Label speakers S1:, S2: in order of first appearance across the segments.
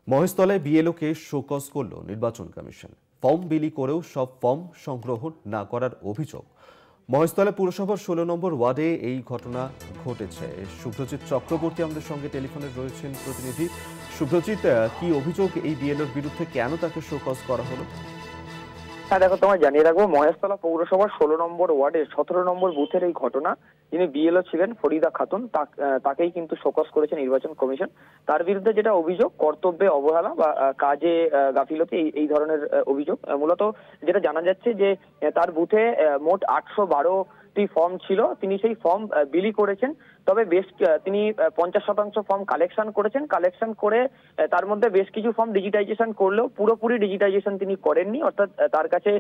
S1: মহেশতলায় বিএলওকে show cause করল নির্বাচন commission. Form বিলি করেও সব ফর্ম সংগ্রহ না করার অভিযোগ। মহেশতলা পুরসভার ১৬ নম্বর ওয়ার্ডে এই ঘটনা ঘটেছে। শুভ্রজিৎ চক্রবর্তী আমাদের সঙ্গে টেলিফোনে রয়েছেন প্রতিনিধি। শুভ্রজিৎ, কি অভিযোগ এই বিএলওর বিরুদ্ধে, কেন তাকে শোকজ করা হলো?
S2: হ্যাঁ দেখো, তোমায় জানিয়ে রাখবো, মহেশতলা পৌরসভার ১৬ নম্বর ওয়ার্ডের ১৭ নম্বর বুথের এই ঘটনা। যিনি বিএলও ছিলেন ফরিদা খাতুন, তাকেই কিন্তু শোকজ করেছে নির্বাচন কমিশন। তার বিরুদ্ধে যেটা অভিযোগ, কর্তব্যে অবহেলা বা কাজে গাফিলতি, এই ধরনের অভিযোগ। মূলত যেটা জানা যাচ্ছে যে তার বুথে মোট ৮১২টি ফর্ম ছিল, তিনি সেই ফর্ম বিলি করেছেন। তবে তিনি ৫০% ফর্ম কালেকশন করেছেন। কালেকশন করে তার মধ্যে বেশ কিছু ফর্ম ডিজিটাইজেশন করলেও পুরোপুরি ডিজিটাইজেশন তিনি করেননি। অর্থাৎ তার কাছে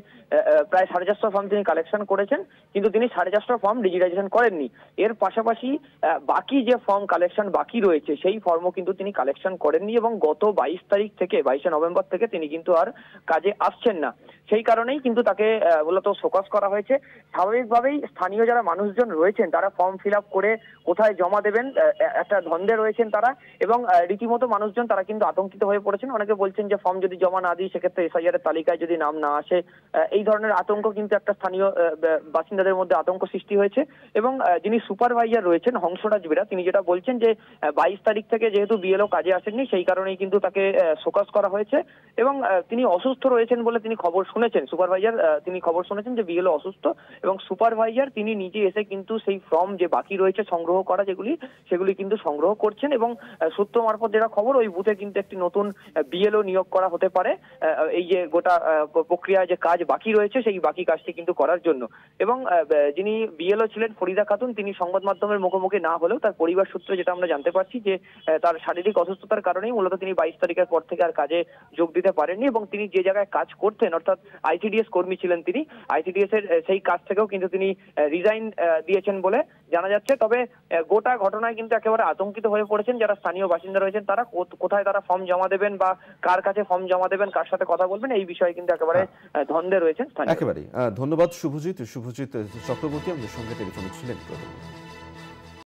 S2: প্রায় ৪৫০ ফর্ম তিনি কালেকশন করেছেন, কিন্তু তিনি ৪৫০ ফর্ম ডিজিটাইজেশন করেননি। এর পাশাপাশি বাকি যে ফর্ম কালেকশন বাকি রয়েছে সেই ফর্মও কিন্তু তিনি কালেকশন করেননি, এবং গত ২২ নভেম্বর থেকে তিনি কিন্তু আর কাজে আসছেন না। সেই কারণেই কিন্তু তাকে মূলত শোকজ করা হয়েছে। স্বাভাবিকভাবেই স্থানীয় যারা মানুষজন রয়েছেন তারা ফর্ম ফিল আপ করে কোথায় জমা দেবেন একটা দ্বন্দ্বে রয়েছেন তারা, এবং রীতিমতো মানুষজন তারা কিন্তু আতঙ্কিত হয়ে পড়েছেন। অনেকে বলছেন যে ফর্ম যদি জমা না দিই সেক্ষেত্রে এসআইআর এর তালিকায় যদি নাম না আসে, এই ধরনের আতঙ্ক কিন্তু একটা স্থানীয় বাসিন্দাদের মধ্যে আতঙ্ক সৃষ্টি হয়েছে। এবং যিনি সুপারভাইজার রয়েছেন হংসরাজ বেরা, তিনি যেটা বলছেন যে ২২ তারিখ থেকে যেহেতু বিএলও কাজে আসেননি সেই কারণেই কিন্তু তাকে শোকজ করা হয়েছে। এবং তিনি অসুস্থ রয়েছেন বলে তিনি খবর শুনেছেন, সুপারভাইজার তিনি খবর শুনেছেন যে বিএলও অসুস্থ, এবং সুপারভাইজার তিনি নিজে এসে কিন্তু সেই ফর্ম যে বাকি রয়েছে সংগ্রহ করা সেগুলি কিন্তু সংগ্রহ করছেন। এবং সূত্র মারফত যেটা খবর, ওই বুথে কিন্তু একটি নতুন বিএলও নিয়োগ করা হতে পারে এই যে গোটা প্রক্রিয়া যে কাজ বাকি রয়েছে সেই বাকি কাজটি কিন্তু করার জন্য। এবং যিনি বিএলও ছিলেন ফরিদা খাতুন, তিনি সংবাদ মাধ্যমের মুখোমুখি না হলেও তার পরিবার সূত্রে যেটা আমরা জানতে পারছি যে তার শারীরিক অসুস্থতার কারণেই মূলত তিনি ২২ তারিখের পর থেকে আর কাজে যোগ দিতে পারেননি। এবং তিনি যে জায়গায় কাজ করতেন, অর্থাৎ আইসিডিএস কর্মী ছিলেন তিনি, আইসিডিএস এর সেই কাজ থেকেও কিন্তু তিনি রিজাইন দিয়েছেন বলে জানা যাচ্ছে। তবে গোটা ঘটনায় কিন্তু একেবারে আতঙ্কিত হয়ে পড়েছেন যারা স্থানীয় বাসিন্দা রয়েছেন। তারা কোথায় তারা ফর্ম জমা দেবেন বা কার কাছে ফর্ম জমা দেবেন, কার সাথে কথা বলবেন, এই বিষয়ে কিন্তু একেবারে দ্বন্দ্বে রয়েছেন।
S1: একেবারে ধন্যবাদ শুভজিৎ চক্রবর্তী আমাদের সঙ্গে টেলিফোনে ছিলেন।